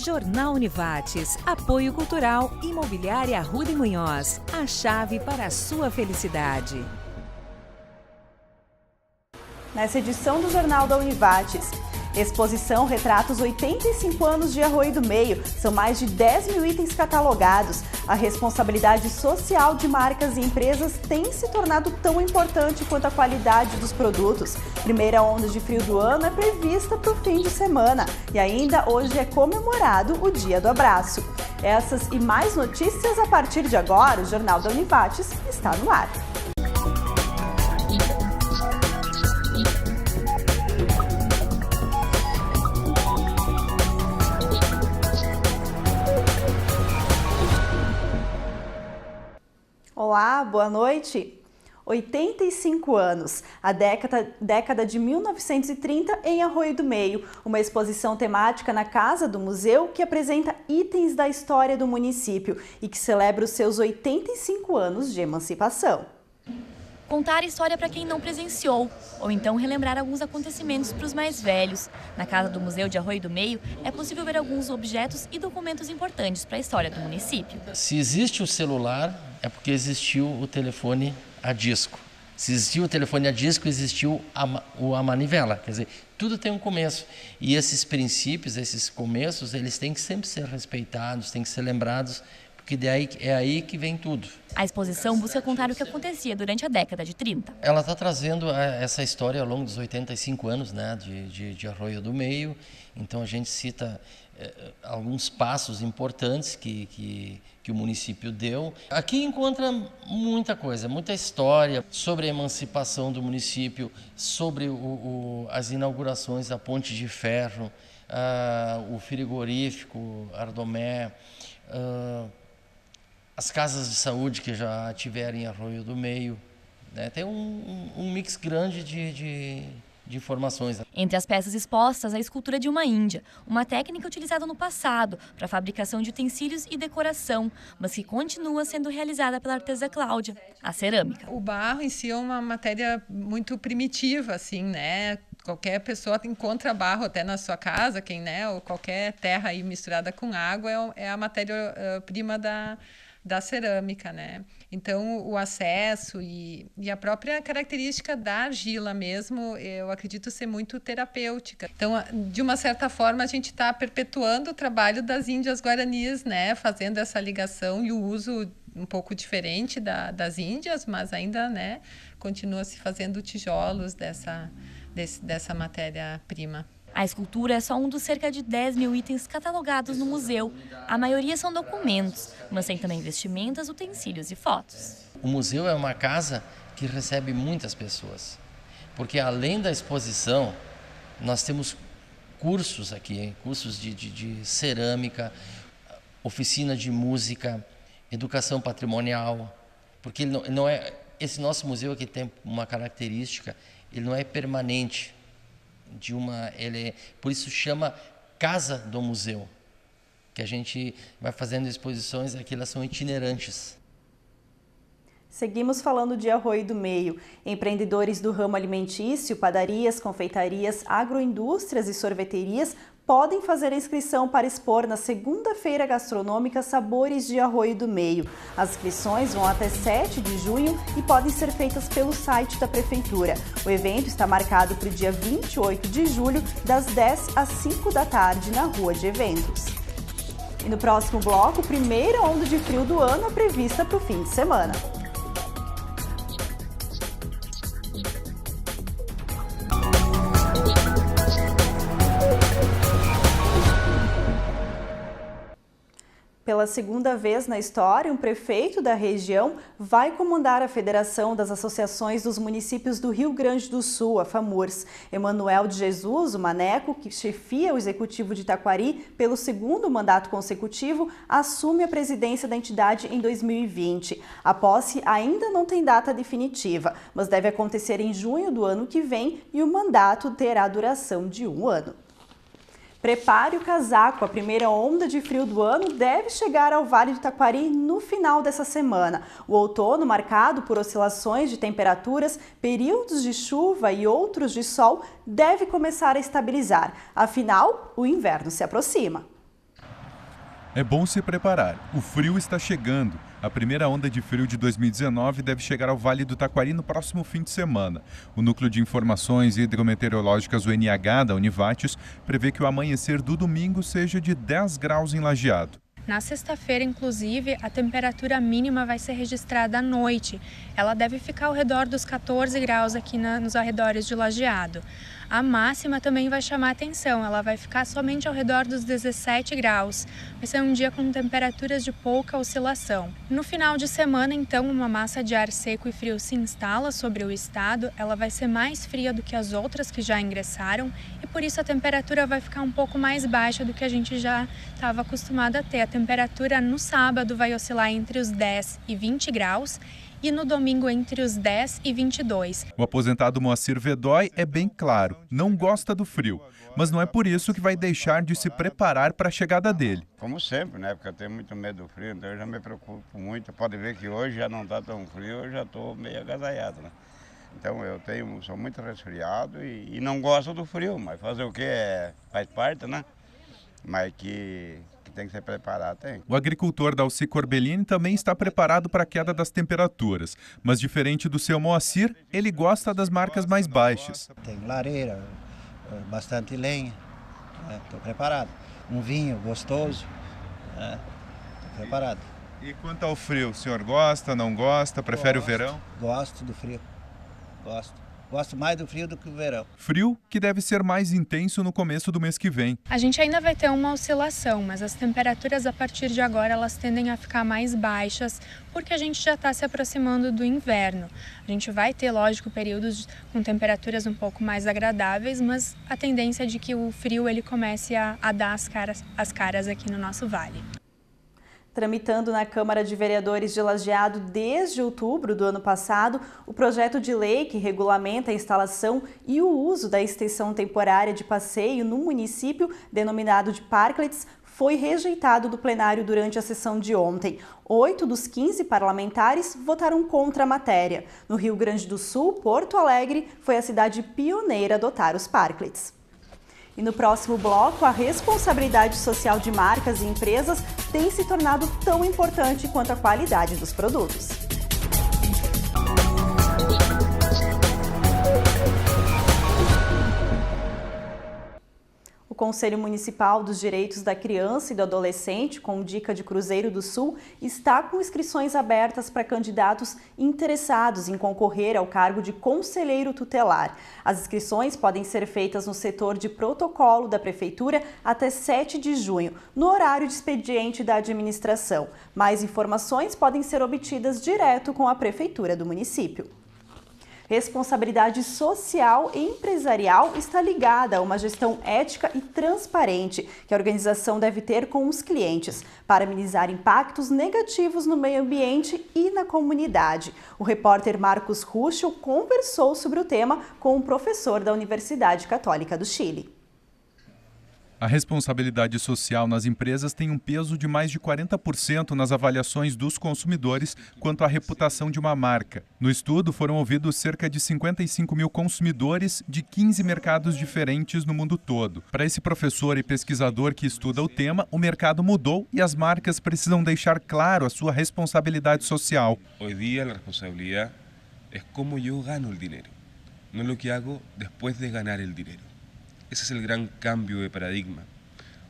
Jornal Univates, apoio cultural, imobiliária Arruda e Munhoz, a chave para a sua felicidade. Nessa edição do Jornal da Univates, exposição retrata os 85 anos de Arroio do Meio. São mais de 10 mil itens catalogados. A responsabilidade social de marcas e empresas tem se tornado tão importante quanto a qualidade dos produtos. Primeira onda de frio do ano é prevista para o fim de semana. E ainda hoje é comemorado o Dia do Abraço. Essas e mais notícias a partir de agora. O Jornal da Univates está no ar. Olá, boa noite. 85 anos, a década de 1930 em Arroio do Meio, uma exposição temática na Casa do Museu que apresenta itens da história do município e que celebra os seus 85 anos de emancipação. Contar a história para quem não presenciou, ou então relembrar alguns acontecimentos para os mais velhos. Na Casa do Museu de Arroio do Meio, é possível ver alguns objetos e documentos importantes para a história do município. Se existe o celular, é porque existiu o telefone a disco. Se existiu o telefone a disco, existiu a manivela. Quer dizer, tudo tem um começo. E esses princípios, esses começos, eles têm que sempre ser respeitados, têm que ser lembrados, porque daí é aí que vem tudo. A exposição busca contar o que acontecia durante a década de 30. Ela está trazendo essa história ao longo dos 85 anos, né, de Arroio do Meio. Então a gente cita alguns passos importantes que o município deu. Aqui encontra muita coisa, muita história sobre a emancipação do município, sobre as inaugurações da Ponte de Ferro, o frigorífico Ardomé, as casas de saúde que já tiveram em Arroio do Meio, né? Tem um mix grande de informações. Entre as peças expostas, a escultura de uma índia, uma técnica utilizada no passado para a fabricação de utensílios e decoração, mas que continua sendo realizada pela artesã Cláudia, a cerâmica. O barro em si é uma matéria muito primitiva, assim, né? Qualquer pessoa encontra barro até na sua casa, ou qualquer terra aí misturada com água é a matéria-prima da cerâmica, né? Então, o acesso e a própria característica da argila mesmo, eu acredito ser muito terapêutica. Então, de uma certa forma, a gente está perpetuando o trabalho das índias guaranis, né? Fazendo essa ligação e o uso um pouco diferente das índias, mas ainda, né, continua se fazendo tijolos dessa matéria-prima. A escultura é só um dos cerca de 10 mil itens catalogados no museu. A maioria são documentos, mas tem também vestimentas, utensílios e fotos. O museu é uma casa que recebe muitas pessoas, porque além da exposição, nós temos cursos aqui, cursos de cerâmica, oficina de música, educação patrimonial, porque não é, esse nosso museu aqui tem uma característica, ele não é permanente. Por isso chama Casa do Museu, que a gente vai fazendo exposições, aqui elas são itinerantes. Seguimos falando de Arroio do Meio. Empreendedores do ramo alimentício, padarias, confeitarias, agroindústrias e sorveterias podem fazer a inscrição para expor na segunda-feira gastronômica Sabores de Arroio do Meio. As inscrições vão até 7 de junho e podem ser feitas pelo site da Prefeitura. O evento está marcado para o dia 28 de julho, das 10 às 5 da tarde, na Rua de Eventos. E no próximo bloco, primeira onda de frio do ano é prevista para o fim de semana. Pela segunda vez na história, um prefeito da região vai comandar a Federação das Associações dos Municípios do Rio Grande do Sul, a FAMURS. Emanuel de Jesus, o Maneco, que chefia o Executivo de Taquari pelo segundo mandato consecutivo, assume a presidência da entidade em 2020. A posse ainda não tem data definitiva, mas deve acontecer em junho do ano que vem e o mandato terá duração de 1 ano. Prepare o casaco, a primeira onda de frio do ano deve chegar ao Vale do Taquari no final dessa semana. O outono, marcado por oscilações de temperaturas, períodos de chuva e outros de sol, deve começar a estabilizar. Afinal, o inverno se aproxima. É bom se preparar. O frio está chegando. A primeira onda de frio de 2019 deve chegar ao Vale do Taquari no próximo fim de semana. O Núcleo de Informações Hidrometeorológicas, o NH, da Univates, prevê que o amanhecer do domingo seja de 10 graus em Lajeado. Na sexta-feira, inclusive, a temperatura mínima vai ser registrada à noite. Ela deve ficar ao redor dos 14 graus aqui nos arredores de Lajeado. A máxima também vai chamar atenção, ela vai ficar somente ao redor dos 17 graus. Vai ser um dia com temperaturas de pouca oscilação. No final de semana, então, uma massa de ar seco e frio se instala sobre o estado. Ela vai ser mais fria do que as outras que já ingressaram e por isso a temperatura vai ficar um pouco mais baixa do que a gente já estava acostumado a ter. A temperatura no sábado vai oscilar entre os 10 e 20 graus. E no domingo entre os 10 e 22. O aposentado Moacir Vedói é bem claro, não gosta do frio, mas não é por isso que vai deixar de se preparar para a chegada dele. Como sempre, né? Porque eu tenho muito medo do frio, então eu já me preocupo muito. Pode ver que hoje já não está tão frio, eu já estou meio agasalhado, né? Então sou muito resfriado e não gosto do frio, mas fazer o quê? Faz parte, né? Mas que tem que ser preparado, tem. O agricultor Dalci Corbellini também está preparado para a queda das temperaturas, mas diferente do seu Moacir, ele gosta das marcas mais baixas. Tem lareira, bastante lenha, estou preparado. Um vinho gostoso, estou preparado. E quanto ao frio, o senhor gosta, não gosta, prefere o verão? Gosto do frio, Gosto mais do frio do que do verão. Frio que deve ser mais intenso no começo do mês que vem. A gente ainda vai ter uma oscilação, mas as temperaturas a partir de agora elas tendem a ficar mais baixas porque a gente já está se aproximando do inverno. A gente vai ter, lógico, períodos com temperaturas um pouco mais agradáveis, mas a tendência é de que o frio ele comece a dar as caras aqui no nosso vale. Tramitando na Câmara de Vereadores de Lajeado desde outubro do ano passado, o projeto de lei que regulamenta a instalação e o uso da extensão temporária de passeio no município, denominado de parklets, foi rejeitado do plenário durante a sessão de ontem. 8 dos 15 parlamentares votaram contra a matéria. No Rio Grande do Sul, Porto Alegre foi a cidade pioneira a adotar os parklets. E no próximo bloco, a responsabilidade social de marcas e empresas tem se tornado tão importante quanto a qualidade dos produtos. O Conselho Municipal dos Direitos da Criança e do Adolescente, com dica de Cruzeiro do Sul, está com inscrições abertas para candidatos interessados em concorrer ao cargo de conselheiro tutelar. As inscrições podem ser feitas no setor de protocolo da Prefeitura até 7 de junho, no horário de expediente da administração. Mais informações podem ser obtidas direto com a Prefeitura do município. Responsabilidade social e empresarial está ligada a uma gestão ética e transparente que a organização deve ter com os clientes para amenizar impactos negativos no meio ambiente e na comunidade. O repórter Marcos Ruschel conversou sobre o tema com um professor da Universidade Católica do Chile. A responsabilidade social nas empresas tem um peso de mais de 40% nas avaliações dos consumidores quanto à reputação de uma marca. No estudo, foram ouvidos cerca de 55 mil consumidores de 15 mercados diferentes no mundo todo. Para esse professor e pesquisador que estuda o tema, o mercado mudou e as marcas precisam deixar claro a sua responsabilidade social. Hoy día la responsabilidad es cómo yo gano el dinero, no lo que hago después de ganar el dinero. Ese es el gran cambio de paradigma.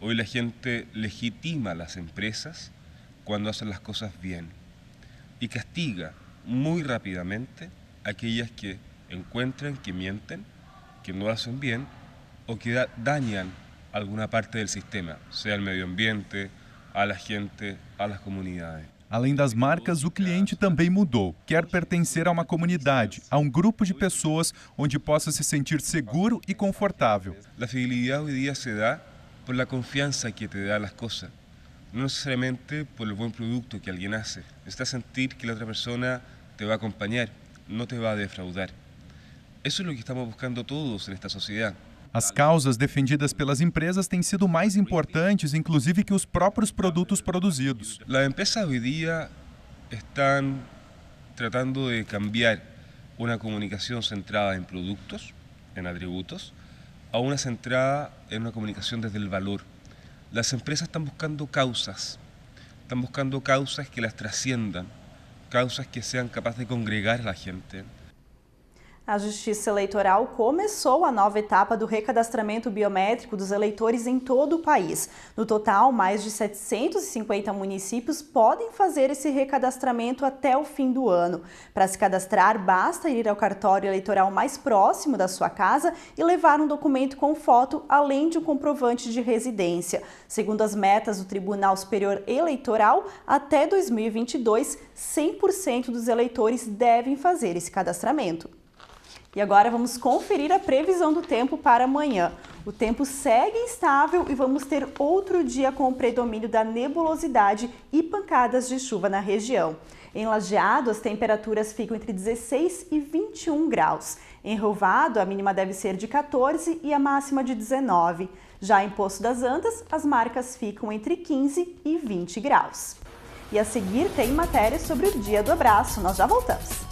Hoy la gente legitima a las empresas cuando hacen las cosas bien y castiga muy rápidamente a aquellas que encuentran que mienten, que no hacen bien o que dañan alguna parte del sistema, sea el medio ambiente, a la gente, a las comunidades. Além das marcas, o cliente também mudou. Quer pertencer a uma comunidade, a um grupo de pessoas onde possa se sentir seguro e confortável. La fidelidad hoy día se da por la confianza que te da las cosas, no necesariamente por el buen producto que alguien hace. Necesitas sentir que la otra persona te va a acompañar, no te va a defraudar. Eso es lo que estamos buscando todos en esta sociedad. As causas defendidas pelas empresas têm sido mais importantes, inclusive, que os próprios produtos produzidos. Las empresas hoy día están tratando de cambiar una comunicación centrada en productos, en atributos, a una centrada en una comunicación desde el valor. Las empresas están buscando causas que las trasciendan, causas que sean capaces de congregar a la gente. A Justiça Eleitoral começou a nova etapa do recadastramento biométrico dos eleitores em todo o país. No total, mais de 750 municípios podem fazer esse recadastramento até o fim do ano. Para se cadastrar, basta ir ao cartório eleitoral mais próximo da sua casa e levar um documento com foto, além de um comprovante de residência. Segundo as metas do Tribunal Superior Eleitoral, até 2022, 100% dos eleitores devem fazer esse cadastramento. E agora vamos conferir a previsão do tempo para amanhã. O tempo segue instável e vamos ter outro dia com o predomínio da nebulosidade e pancadas de chuva na região. Em Lajeado, as temperaturas ficam entre 16 e 21 graus. Em Rio Vado, a mínima deve ser de 14 e a máxima de 19. Já em Poço das Antas, as marcas ficam entre 15 e 20 graus. E a seguir tem matéria sobre o Dia do Abraço. Nós já voltamos.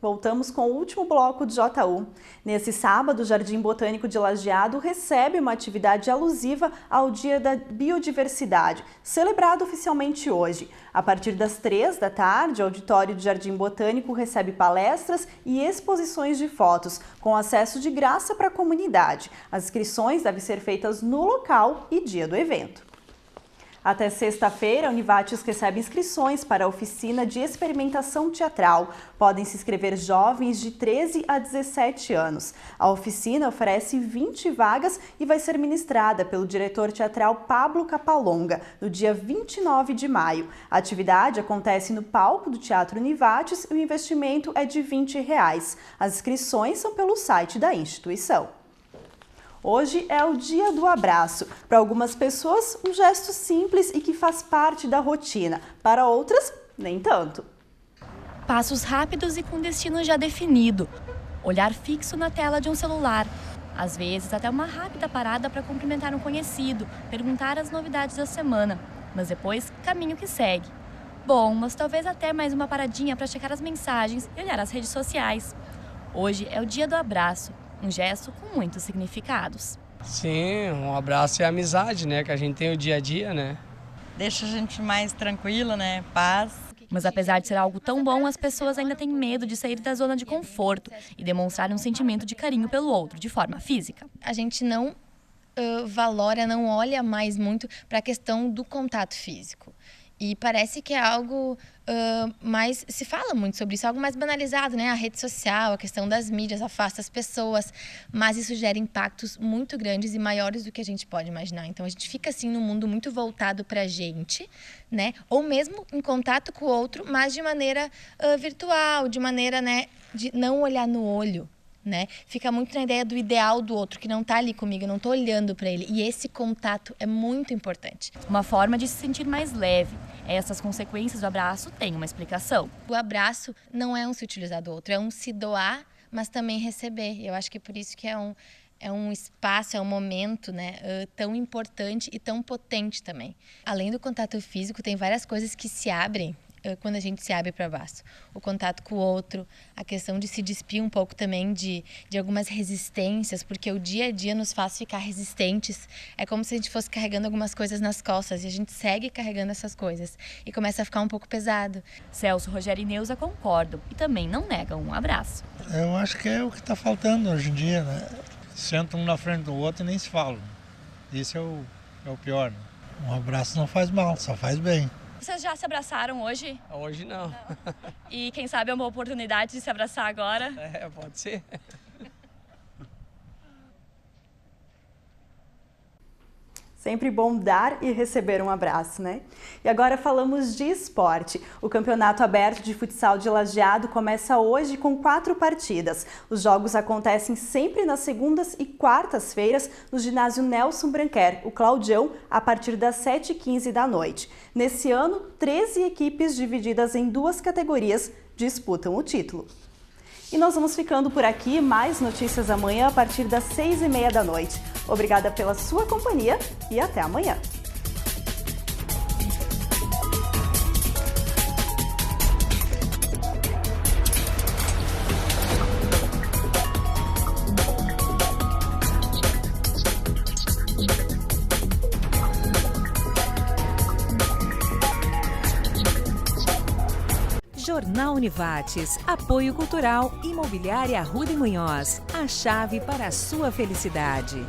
Voltamos com o último bloco de JU. Nesse sábado, o Jardim Botânico de Lajeado recebe uma atividade alusiva ao Dia da Biodiversidade, celebrado oficialmente hoje. A partir das 3 da tarde, o auditório do Jardim Botânico recebe palestras e exposições de fotos, com acesso de graça para a comunidade. As inscrições devem ser feitas no local e dia do evento. Até sexta-feira, a Univates recebe inscrições para a oficina de experimentação teatral. Podem se inscrever jovens de 13 a 17 anos. A oficina oferece 20 vagas e vai ser ministrada pelo diretor teatral Pablo Capalonga, no dia 29 de maio. A atividade acontece no palco do Teatro Univates e o investimento é de R$20. As inscrições são pelo site da instituição. Hoje é o Dia do Abraço. Para algumas pessoas, um gesto simples e que faz parte da rotina. Para outras, nem tanto. Passos rápidos e com destino já definido. Olhar fixo na tela de um celular. Às vezes, até uma rápida parada para cumprimentar um conhecido, perguntar as novidades da semana. Mas depois, caminho que segue. Bom, mas talvez até mais uma paradinha para checar as mensagens e olhar as redes sociais. Hoje é o Dia do Abraço. Um gesto com muitos significados. Sim, um abraço e amizade, né? Que a gente tem o dia a dia, né? Deixa a gente mais tranquila, né? Paz. Mas apesar de ser algo tão bom, as pessoas ainda têm medo de sair da zona de conforto e demonstrar um sentimento de carinho pelo outro, de forma física. A gente não valora, não olha mais muito para a questão do contato físico. E parece que é algo mais... Se fala muito sobre isso, algo mais banalizado, né? A rede social, a questão das mídias afasta as pessoas, mas isso gera impactos muito grandes e maiores do que a gente pode imaginar. Então, a gente fica, assim, num mundo muito voltado para a gente, né? Ou mesmo em contato com o outro, mas de maneira virtual, de maneira, né, de não olhar no olho. Né? Fica muito na ideia do ideal do outro, que não está ali comigo, eu não estou olhando para ele. E esse contato é muito importante. Uma forma de se sentir mais leve. Essas consequências do abraço têm uma explicação. O abraço não é um se utilizar do outro, é um se doar, mas também receber. Eu acho que é por isso que é um espaço, é um momento, né, tão importante e tão potente também. Além do contato físico, tem várias coisas que se abrem quando a gente se abre para baixo. O contato com o outro, a questão de se despir um pouco também de algumas resistências, porque o dia a dia nos faz ficar resistentes. É como se a gente fosse carregando algumas coisas nas costas e a gente segue carregando essas coisas e começa a ficar um pouco pesado. Celso, Rogério e Neuza concordam e também não negam um abraço. Eu acho que é o que está faltando hoje em dia, né? Sentam um na frente do outro e nem se falam. Isso é o pior, né? Um abraço não faz mal, só faz bem. Vocês já se abraçaram hoje? Hoje não. E quem sabe é uma oportunidade de se abraçar agora? Pode ser. Sempre bom dar e receber um abraço, né? E agora falamos de esporte. O Campeonato Aberto de Futsal de Lajeado começa hoje com 4 partidas. Os jogos acontecem sempre nas segundas e quartas-feiras no ginásio Nelson Branquer, o Claudião, a partir das 7h15 da noite. Nesse ano, 13 equipes divididas em 2 categorias disputam o título. E nós vamos ficando por aqui. Mais notícias amanhã a partir das 6h30 da noite. Obrigada pela sua companhia e até amanhã. Jornal Univates, apoio cultural, Imobiliária Arruda e Munhoz, a chave para a sua felicidade.